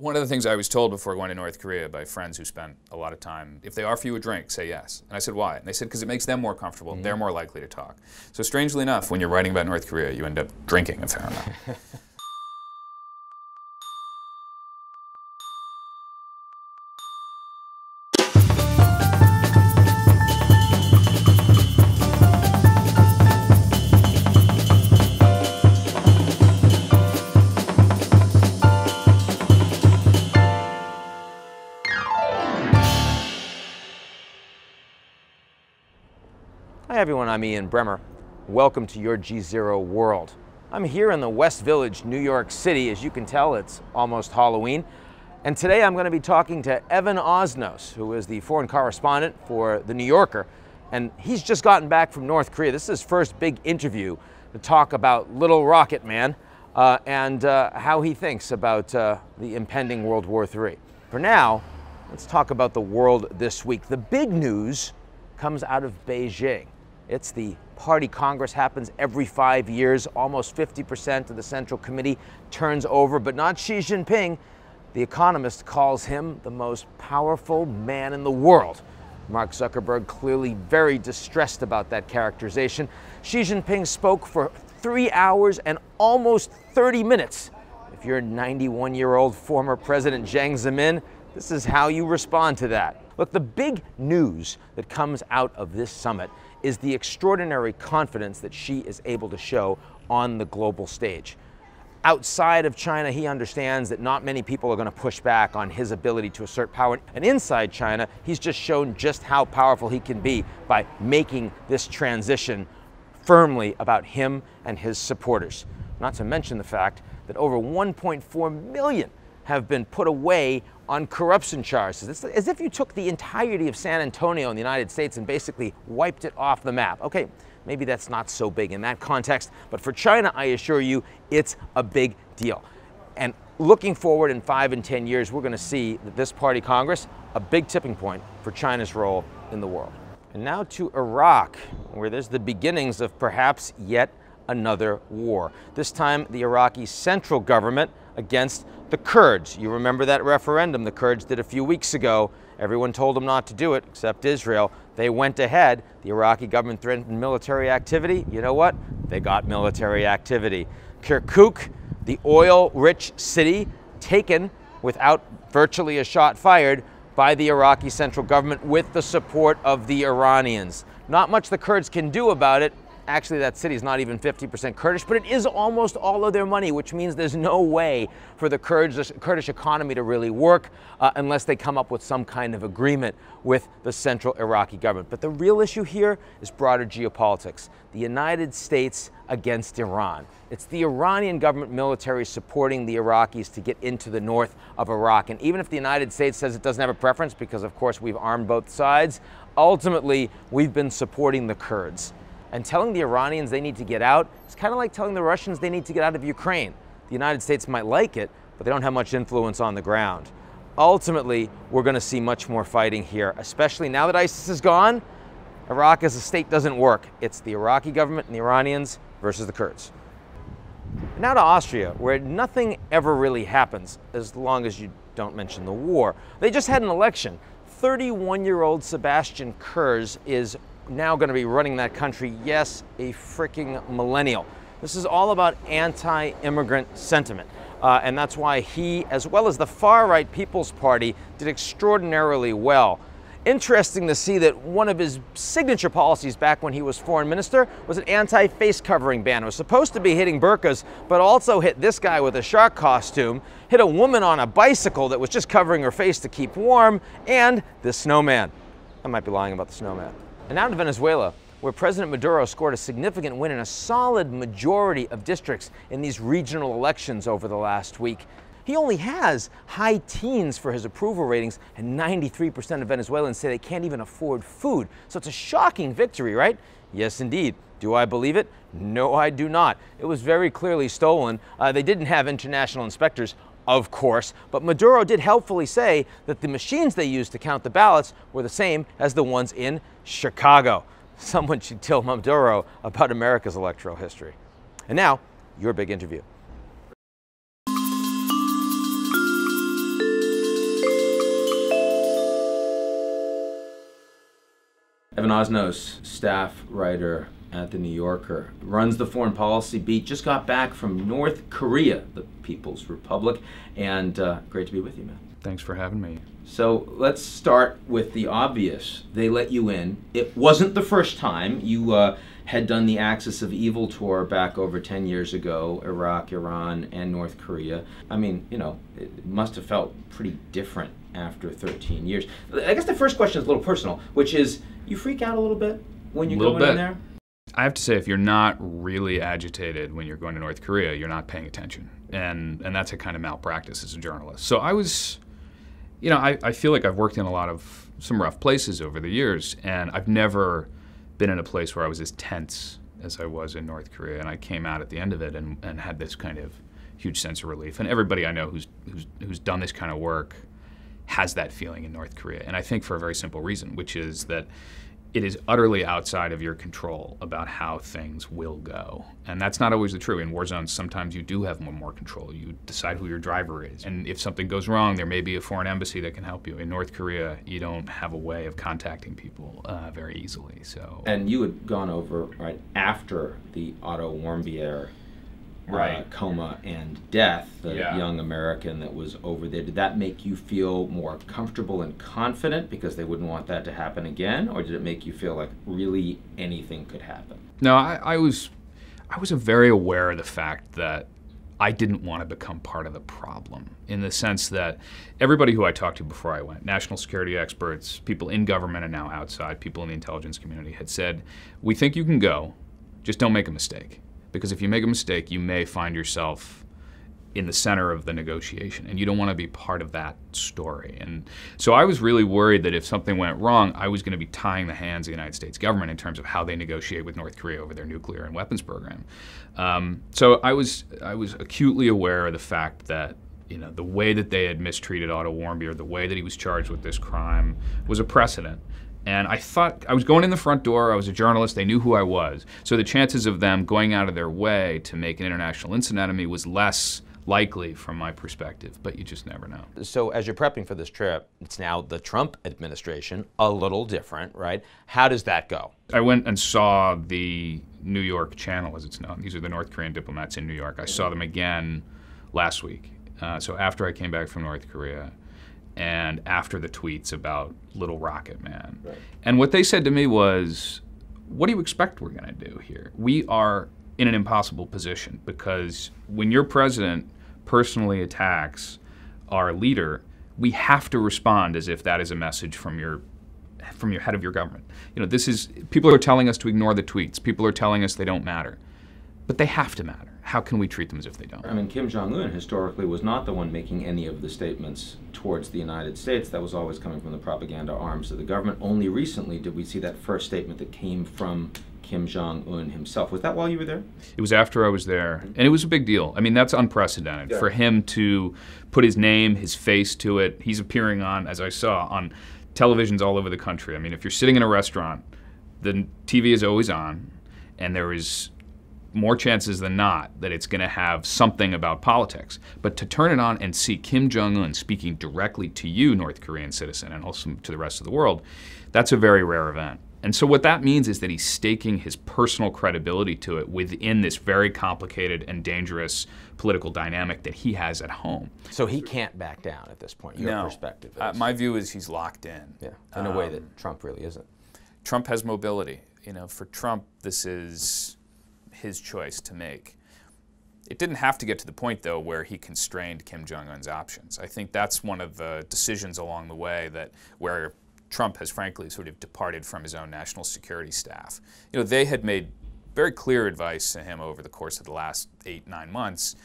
One of the things I was told before going to North Korea by friends who spent a lot of time, if they offer you a drink, say yes. And I said, why? And they said, because it makes them more comfortable. They're more likely to talk. So strangely enough, when you're writing about North Korea, you end up drinking a fair amount. Hi everyone, I'm Ian Bremmer. Welcome to your G0 world. I'm here in the West Village, New York City. As you can tell, it's almost Halloween. And today I'm going to be talking to Evan Osnos, who is the foreign correspondent for The New Yorker. And he's just gotten back from North Korea. This is his first big interview to talk about Little Rocket Man and how he thinks about the impending World War III. For now, let's talk about the world this week. The big news comes out of Beijing. It's the Party Congress, happens every 5 years. Almost 50% of the Central Committee turns over, but not Xi Jinping. The Economist calls him the most powerful man in the world. Mark Zuckerberg clearly very distressed about that characterization. Xi Jinping spoke for 3 hours and almost 30 minutes. If you're 91-year-old former President Jiang Zemin, this is how you respond to that. Look, the big news that comes out of this summit is the extraordinary confidence that Xi is able to show on the global stage. Outside of China, he understands that not many people are going to push back on his ability to assert power. And inside China, he's just shown just how powerful he can be by making this transition firmly about him and his supporters. Not to mention the fact that over 1.4 million have been put away on corruption charges. It's as if you took the entirety of San Antonio in the United States and basically wiped it off the map. Okay, maybe that's not so big in that context, but for China, I assure you, it's a big deal. And looking forward in 5 and 10 years, we're going to see that this Party Congress, a big tipping point for China's role in the world. And now to Iraq, where there's the beginnings of perhaps yet another war. This time, the Iraqi central government against the Kurds. You remember that referendum the Kurds did a few weeks ago. Everyone told them not to do it, except Israel. They went ahead. The Iraqi government threatened military activity. You know what? They got military activity. Kirkuk, the oil-rich city, taken without virtually a shot fired by the Iraqi central government with the support of the Iranians. Not much the Kurds can do about it. Actually, that city is not even 50% Kurdish, but it is almost all of their money, which means there's no way for the Kurdish economy to really work unless they come up with some kind of agreement with the central Iraqi government. But the real issue here is broader geopolitics. The United States against Iran. It's the Iranian government military supporting the Iraqis to get into the north of Iraq. And even if the United States says it doesn't have a preference, because of course we've armed both sides, ultimately we've been supporting the Kurds. And telling the Iranians they need to get out is kind of like telling the Russians they need to get out of Ukraine. The United States might like it, but they don't have much influence on the ground. Ultimately, we're going to see much more fighting here, especially now that ISIS is gone. Iraq as a state doesn't work. It's the Iraqi government and the Iranians versus the Kurds. Now to Austria, where nothing ever really happens as long as you don't mention the war. They just had an election. 31-year-old Sebastian Kurz is now going to be running that country. Yes, a freaking millennial. This is all about anti-immigrant sentiment. And that's why he, as well as the far-right People's Party, did extraordinarily well. Interesting to see that one of his signature policies back when he was foreign minister was an anti-face covering ban. It was supposed to be hitting burqas, but also hit this guy with a shark costume, hit a woman on a bicycle that was just covering her face to keep warm, and the snowman. I might be lying about the snowman. And now to Venezuela, where President Maduro scored a significant win in a solid majority of districts in these regional elections over the last week. He only has high teens for his approval ratings, and 93% of Venezuelans say they can't even afford food. So it's a shocking victory, right? Yes, indeed. Do I believe it? No, I do not. It was very clearly stolen. They didn't have international inspectors, of course, but Maduro did helpfully say that the machines they used to count the ballots were the same as the ones in Chicago. Someone should tell Maduro about America's electoral history. And now, your big interview. Osnos, staff writer at The New Yorker, runs the foreign policy beat, just got back from North Korea, the People's Republic, and great to be with you, man. Thanks for having me. So let's start with the obvious. They let you in. It wasn't the first time. You had done the Axis of Evil tour back over 10 years ago, Iraq, Iran, and North Korea. I mean, you know, it must have felt pretty different after 13 years. I guess the first question is a little personal, which is, you freak out a little bit when you're going in there? I have to say, if you're not really agitated when you're going to North Korea, you're not paying attention. And that's a kind of malpractice as a journalist. So I was, you know, I feel like I've worked in some rough places over the years, and I've never been in a place where I was as tense as I was in North Korea. And I came out at the end of it and had this kind of huge sense of relief. And everybody I know who's done this kind of work has that feeling in North Korea. And I think for a very simple reason, which is that it is utterly outside of your control about how things will go. And that's not always the true. In war zones, sometimes you do have more control. You decide who your driver is. And if something goes wrong, there may be a foreign embassy that can help you. In North Korea, you don't have a way of contacting people very easily. So. And you had gone over right after the Otto Warmbier coma and death, the young American that was over there. Did that make you feel more comfortable and confident because they wouldn't want that to happen again, or did it make you feel like really anything could happen? No, I was very aware of the fact that I didn't want to become part of the problem, in the sense that everybody who I talked to before I went, national security experts, people in government and now outside, people in the intelligence community, had said, we think you can go, just don't make a mistake. Because if you make a mistake, you may find yourself in the center of the negotiation, and you don't want to be part of that story. And so I was really worried that if something went wrong, I was going to be tying the hands of the United States government in terms of how they negotiate with North Korea over their nuclear and weapons program. So I was acutely aware of the fact that, you know, the way that they had mistreated Otto Warmbier, the way that he was charged with this crime, was a precedent. And I thought, I was going in the front door, I was a journalist, they knew who I was. So the chances of them going out of their way to make an international incident out of me was less likely from my perspective, but you just never know. So as you're prepping for this trip, it's now the Trump administration, a little different, right? How does that go? I went and saw the New York channel, as it's known. These are the North Korean diplomats in New York. I saw them again last week. So after I came back from North Korea, and after the tweets about Little Rocket Man. Right. And what they said to me was, what do you expect we're going to do here? We are in an impossible position, because when your president personally attacks our leader, we have to respond as if that is a message from your head of your government. You know, people are telling us to ignore the tweets. People are telling us they don't matter. But they have to matter. How can we treat them as if they don't? I mean, Kim Jong-un historically was not the one making any of the statements towards the United States. That was always coming from the propaganda arms of the government. Only recently did we see that first statement that came from Kim Jong-un himself. Was that while you were there? It was after I was there, and it was a big deal. I mean, that's unprecedented. For him to put his name, his face to it. He's appearing on, as I saw, on televisions all over the country. I mean, if you're sitting in a restaurant, the TV is always on, and there is more chances than not that it's going to have something about politics. But to turn it on and see Kim Jong-un speaking directly to you, North Korean citizen, and also to the rest of the world, that's a very rare event. And so what that means is that he's staking his personal credibility to it within this very complicated and dangerous political dynamic that he has at home. So he can't back down at this point, your perspective is. My view is he's locked in. Yeah, in a way that Trump really isn't. Trump has mobility. You know, for Trump, this is his choice to make. It didn't have to get to the point, though, where he constrained Kim Jong-un's options. I think that's one of the decisions along the way where Trump has frankly sort of departed from his own national security staff. You know, they had made very clear advice to him over the course of the last 8-9 months.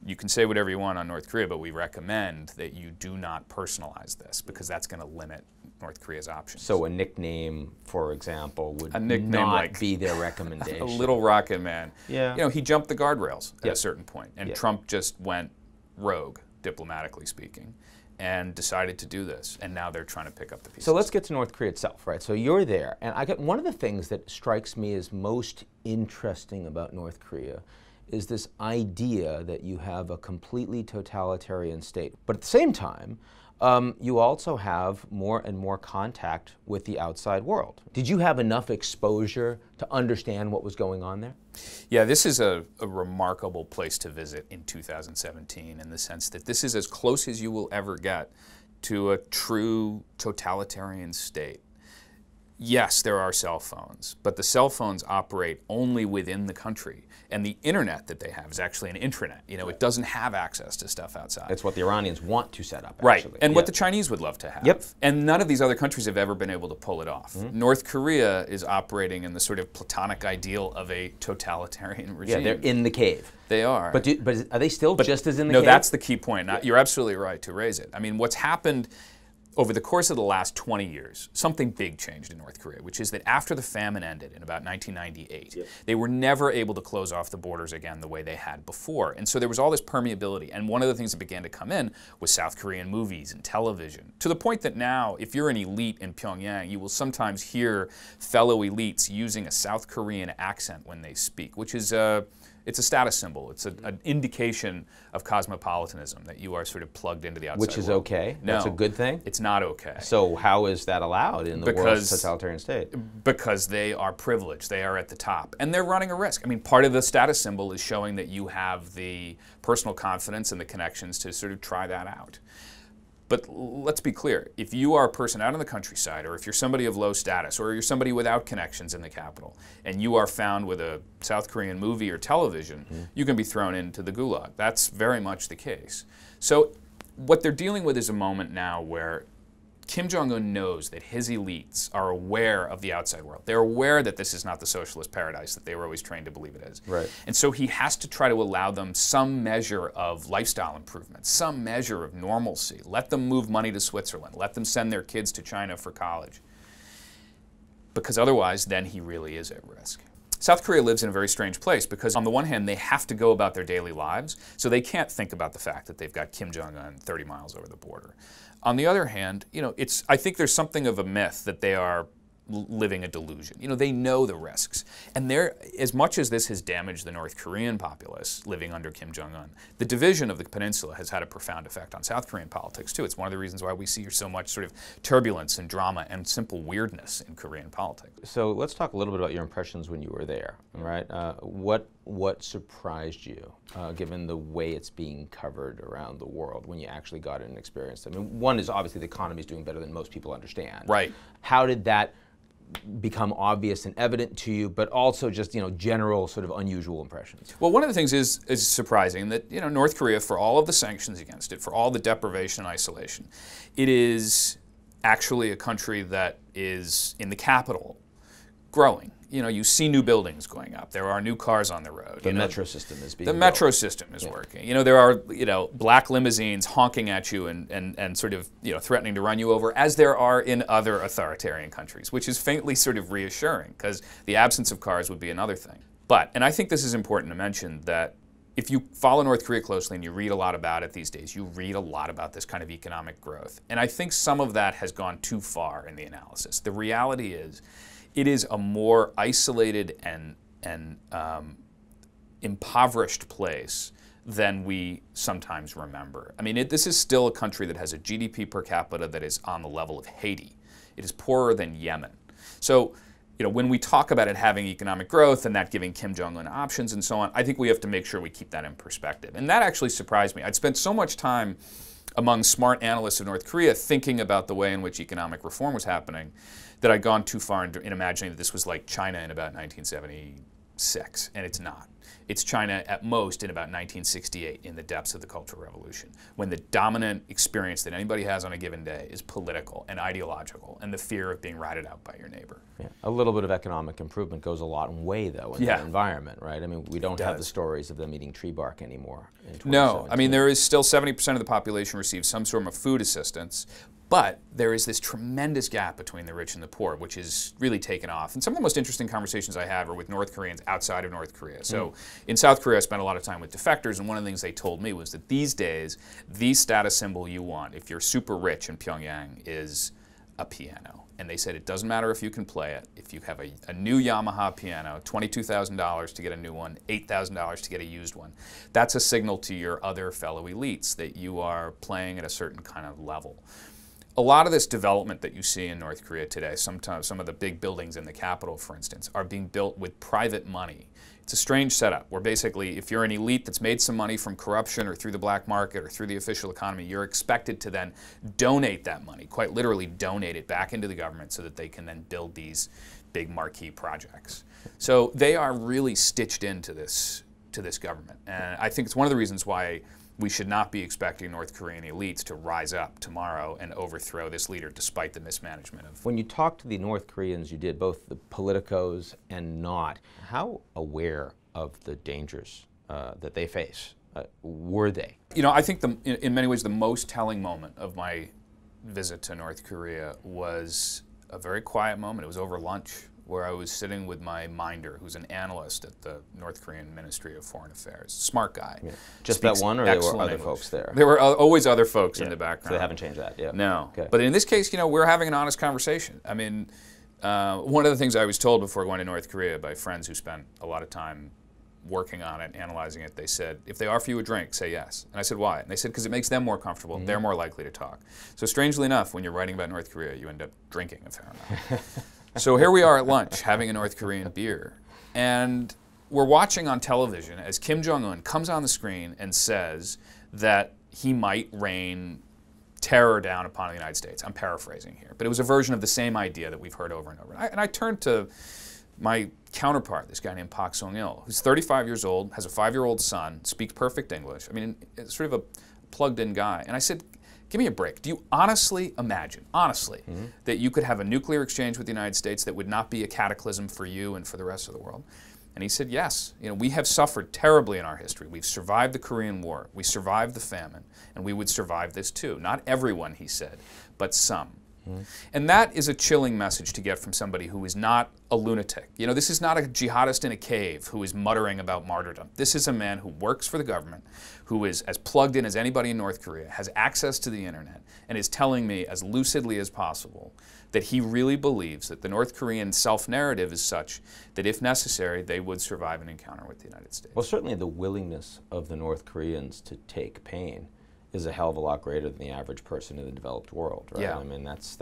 You can say whatever you want on North Korea, but we recommend that you do not personalize this, because that's going to limit North Korea's options. So a nickname, for example, would not like be their recommendation. A Little Rocket Man. Yeah. You know, he jumped the guardrails at a certain point, and Trump just went rogue, diplomatically speaking, and decided to do this. And now they're trying to pick up the pieces. So let's get to North Korea itself, right? So you're there, and one of the things that strikes me as most interesting about North Korea is this idea that you have a completely totalitarian state. But at the same time, You also have more and more contact with the outside world. Did you have enough exposure to understand what was going on there? Yeah, this is a remarkable place to visit in 2017 in the sense that this is as close as you will ever get to a true totalitarian state. Yes, there are cell phones, but the cell phones operate only within the country. And the internet that they have is actually an intranet. You know, it doesn't have access to stuff outside. That's what the Iranians want to set up, right. actually. And what the Chinese would love to have. Yep. And none of these other countries have ever been able to pull it off. North Korea is operating in the sort of platonic ideal of a totalitarian regime. Yeah, they're in the cave. They are. But are they still just as in the cave? cave? No, that's the key point. You're absolutely right to raise it. I mean, what's happened over the course of the last 20 years, something big changed in North Korea, which is that after the famine ended in about 1998, they were never able to close off the borders again the way they had before. And so there was all this permeability. And one of the things that began to come in was South Korean movies and television, to the point that now, if you're an elite in Pyongyang, you will sometimes hear fellow elites using a South Korean accent when they speak, which is it's a status symbol. It's an indication of cosmopolitanism, that you are sort of plugged into the outside Which is world. okay? No. That's a good thing? It's not okay. So how is that allowed in the world's totalitarian state? Because they are privileged. They are at the top. And they're running a risk. I mean, part of the status symbol is showing that you have the personal confidence and the connections to sort of try that out. But let's be clear, if you are a person out in the countryside, or if you're somebody of low status, or you're somebody without connections in the capital, and you are found with a South Korean movie or television, you can be thrown into the gulag. That's very much the case. So what they're dealing with is a moment now where Kim Jong-un knows that his elites are aware of the outside world. They're aware that this is not the socialist paradise that they were always trained to believe it is. Right. And so he has to try to allow them some measure of lifestyle improvement, some measure of normalcy. Let them move money to Switzerland. Let them send their kids to China for college. Because otherwise, then he really is at risk. South Korea lives in a very strange place because on the one hand, they have to go about their daily lives, so they can't think about the fact that they've got Kim Jong-un 30 miles over the border. On the other hand, you know, I think there's something of a myth that they are living a delusion. You know, they know the risks. And as much as this has damaged the North Korean populace living under Kim Jong-un, the division of the peninsula has had a profound effect on South Korean politics too. It's one of the reasons why we see so much sort of turbulence and drama and simple weirdness in Korean politics. So let's talk a little bit about your impressions when you were there, right? What surprised you, given the way it's being covered around the world when you actually got it and experienced it? I mean, one is obviously the economy is doing better than most people understand. Right. How did that become obvious and evident to you, but also just, you know, general sort of unusual impressions? Well, one of the things is surprising that, you know, North Korea, for all of the sanctions against it, for all the deprivation and isolation, it is actually a country that is in the capital growing. You know, you see new buildings going up. There are new cars on the road. The metro system is being The built. metro system is working. You know, there are, you know, black limousines honking at you and sort of, you know, threatening to run you over, as there are in other authoritarian countries, which is faintly sort of reassuring, because the absence of cars would be another thing. But, and I think this is important to mention, that if you follow North Korea closely and you read a lot about it these days, you read a lot about this kind of economic growth. And I think some of that has gone too far in the analysis. The reality is, it is a more isolated and impoverished place than we sometimes remember. I mean, this is still a country that has a GDP per capita that is on the level of Haiti. It is poorer than Yemen. So, you know, when we talk about it having economic growth and that giving Kim Jong-un options and so on, I think we have to make sure we keep that in perspective. And that actually surprised me. I'd spent so much time among smart analysts of North Korea thinking about the way in which economic reform was happening, that I'd gone too far in imagining that this was like China in about 1976, and it's not. It's China at most in about 1968 in the depths of the Cultural Revolution, when the dominant experience that anybody has on a given day is political and ideological, and the fear of being ratted out by your neighbor. Yeah. A little bit of economic improvement goes a long way, though, in that environment, right? I mean, we don't have the stories of them eating tree bark anymore in 2017. No, I mean, there is still 70% of the population receives some sort of food assistance, but there is this tremendous gap between the rich and the poor, which is really taken off. And some of the most interesting conversations I had were with North Koreans outside of North Korea. So in South Korea, I spent a lot of time with defectors, and one of the things they told me was that these days, the status symbol you want, if you're super rich in Pyongyang, is a piano. And they said it doesn't matter if you can play it. If you have a new Yamaha piano, $22,000 to get a new one, $8,000 to get a used one. That's a signal to your other fellow elites that you are playing at a certain kind of level. A lot of this development that you see in North Korea today, sometimes some of the big buildings in the capital, for instance, are being built with private money. It's a strange setup where basically if you're an elite that's made some money from corruption or through the black market or through the official economy, you're expected to then donate that money, quite literally donate it back into the government so that they can then build these big marquee projects. So they are really stitched into this government. And I think it's one of the reasons why we should not be expecting North Korean elites to rise up tomorrow and overthrow this leader despite the mismanagement of... When you talked to the North Koreans, you did, both the politicos and not, how aware of the dangers that they face were they? You know, I think in many ways the most telling moment of my visit to North Korea was a very quiet moment. It was over lunch, where I was sitting with my minder, who's an analyst at the North Korean Ministry of Foreign Affairs. Smart guy. Yeah. Just that one, or there were other folks there? There were always other folks in the background. So they haven't changed that, yeah. No. Okay. But in this case, you know, we're having an honest conversation. I mean, one of the things I was told before going to North Korea by friends who spent a lot of time working on it, analyzing it, they said, if they offer you a drink, say yes. And I said, why? And they said, because it makes them more comfortable. They're more likely to talk. So strangely enough, when you're writing about North Korea, you end up drinking a fair amount. So here we are at lunch having a North Korean beer, and we're watching on television as Kim Jong-un comes on the screen and says that he might rain terror down upon the United States. I'm paraphrasing here, but it was a version of the same idea that we've heard over and over. And I turned to my counterpart, this guy named Pak Song-il, who's 35 years old, has a 5-year-old son, speaks perfect English. I mean, it's sort of a plugged-in guy. And I said, give me a break. Do you honestly imagine, that you could have a nuclear exchange with the United States that would not be a cataclysm for you and for the rest of the world? And he said, yes. You know, we have suffered terribly in our history. We've survived the Korean War. We survived the famine. And we would survive this too. Not everyone, he said, but some. And that is a chilling message to get from somebody who is not a lunatic. You know, this is not a jihadist in a cave who is muttering about martyrdom. This is a man who works for the government, who is as plugged in as anybody in North Korea, has access to the internet, and is telling me as lucidly as possible that he really believes that the North Korean self-narrative is such that if necessary, they would survive an encounter with the United States. Well, certainly the willingness of the North Koreans to take pain is a hell of a lot greater than the average person in the developed world, right? Yeah. I mean, that's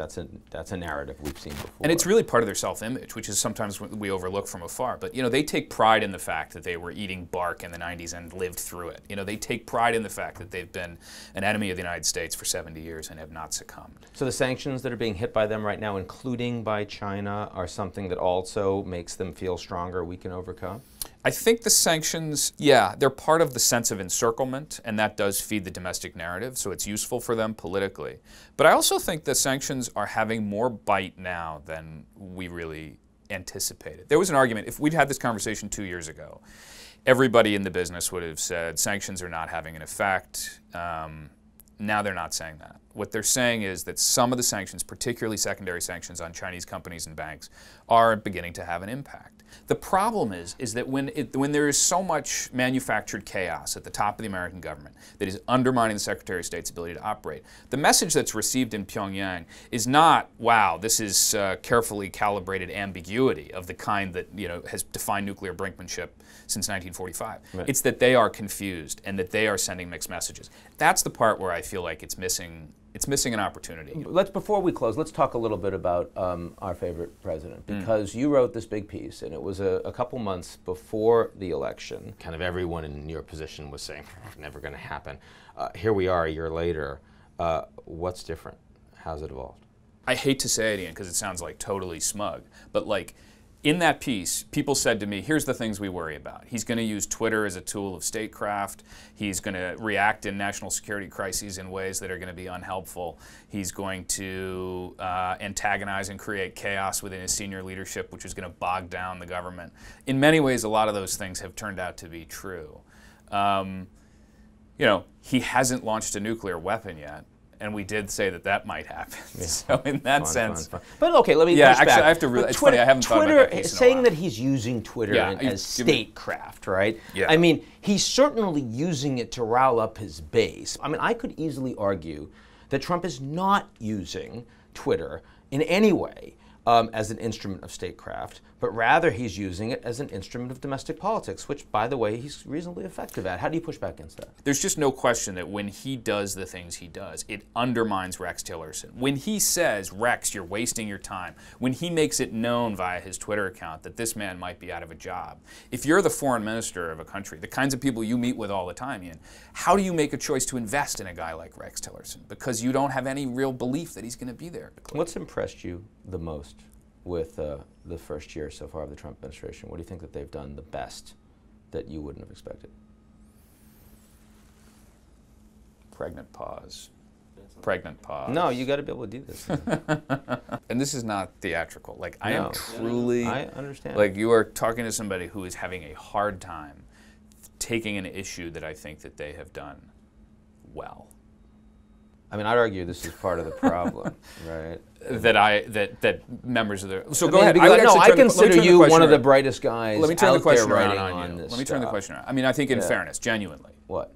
a narrative we've seen before. And it's really part of their self-image, which is sometimes we overlook from afar. But, you know, they take pride in the fact that they were eating bark in the 90s and lived through it. You know, they take pride in the fact that they've been an enemy of the United States for 70 years and have not succumbed. So the sanctions that are being hit by them right now, including by China, are something that also makes them feel stronger, we can overcome? I think the sanctions, yeah, they're part of the sense of encirclement, and that does feed the domestic narrative, so it's useful for them politically. But I also think the sanctions are having more bite now than we really anticipated. There was an argument, if we'd had this conversation 2 years ago, everybody in the business would have said sanctions are not having an effect. Now they're not saying that. What they're saying is that some of the sanctions, particularly secondary sanctions on Chinese companies and banks, are beginning to have an impact. The problem is that when there is so much manufactured chaos at the top of the American government that is undermining the Secretary of State's ability to operate, the message that's received in Pyongyang is not, wow, this is carefully calibrated ambiguity of the kind that, you know, has defined nuclear brinkmanship since 1945. Right. It's that they are confused and that they are sending mixed messages. That's the part where I feel like it's missing an opportunity. Before we close, let's talk a little bit about our favorite president, because you wrote this big piece, and it was a couple months before the election. Kind of everyone in your position was saying, never going to happen. Here we are a year later. What's different? How's it evolved? I hate to say it, Ian, because it sounds like totally smug, but like, in that piece, people said to me, here's the things we worry about. He's going to use Twitter as a tool of statecraft. He's going to react in national security crises in ways that are going to be unhelpful. He's going to antagonize and create chaos within his senior leadership, which is going to bog down the government. In many ways, a lot of those things have turned out to be true. You know, he hasn't launched a nuclear weapon yet. And we did say that that might happen. Yeah. So in that sense, fun. But okay, let me push actually, back. I have to. It's funny. I haven't thought about that piece in a saying while. that he's using Twitter as statecraft, right? Yeah. I mean, he's certainly using it to rile up his base. I mean, I could easily argue that Trump is not using Twitter in any way as an instrument of statecraft, but rather he's using it as an instrument of domestic politics, which, by the way, he's reasonably effective at. How do you push back against that? There's just no question that when he does the things he does, it undermines Rex Tillerson. When he says, Rex, you're wasting your time, when he makes it known via his Twitter account that this man might be out of a job, if you're the foreign minister of a country, the kinds of people you meet with all the time, Ian, how do you make a choice to invest in a guy like Rex Tillerson? Because you don't have any real belief that he's going to be there. What's impressed you the most with the first year so far of the Trump administration? What do you think that they've done the best that you wouldn't have expected? Pregnant pause. Pregnant pause. No, you got to be able to do this. And this is not theatrical. Like, I am truly, I understand. Like, you are talking to somebody who is having a hard time taking an issue that I think that they have done well. I mean, I'd argue this is part of the problem, right? That members of the go ahead. I consider you one of the brightest guys. Let me turn the question around on you. Let me turn the question around. I mean, I think in fairness, genuinely. What?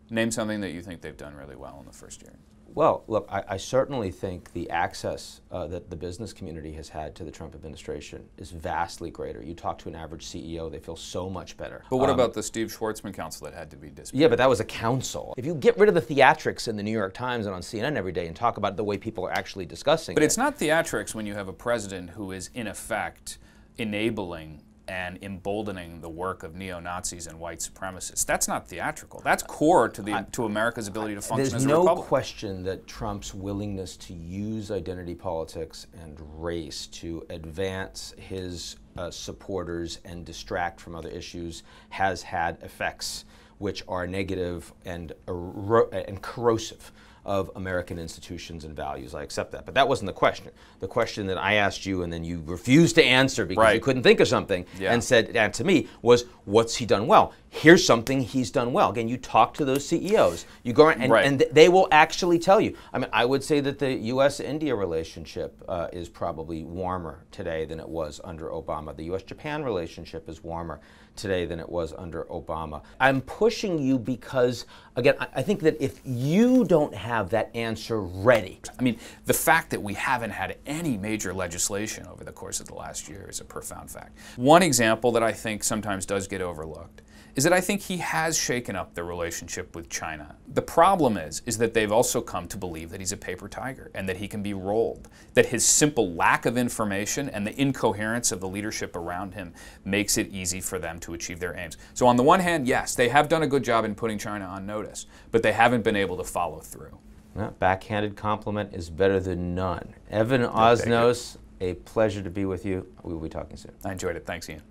Name something that you think they've done really well in the first year. Well, look, I certainly think the access that the business community has had to the Trump administration is vastly greater. You talk to an average CEO, they feel so much better. But what about the Steve Schwarzman council that had to be disbanded? Yeah, but that was a council. If you get rid of the theatrics in the New York Times and on CNN every day and talk about the way people are actually discussing it. But it's not theatrics when you have a president who is, in effect, enabling and emboldening the work of neo-Nazis and white supremacists. That's not theatrical. That's core to America's ability to function as a republic. There's no question that Trump's willingness to use identity politics and race to advance his supporters and distract from other issues has had effects which are negative and corrosive of American institutions and values. I accept that. But that wasn't the question. The question that I asked you and then you refused to answer because you couldn't think of something and said to me was, what's he done well? Here's something he's done well. Again, you talk to those CEOs. You go around and they will actually tell you. I mean, I would say that the U.S.-India relationship is probably warmer today than it was under Obama. The U.S.-Japan relationship is warmer today than it was under Obama. I'm pushing you because, again, I think that if you don't have that answer ready. I mean, the fact that we haven't had any major legislation over the course of the last year is a profound fact. One example that I think sometimes does get overlooked is that I think he has shaken up the relationship with China. The problem is that they've also come to believe that he's a paper tiger and that he can be rolled, that his simple lack of information and the incoherence of the leadership around him makes it easy for them to achieve their aims. So on the one hand, yes, they have done a good job in putting China on notice, but they haven't been able to follow through. Well, backhanded compliment is better than none. Evan Osnos, a pleasure to be with you. We will be talking soon. I enjoyed it. Thanks, Ian.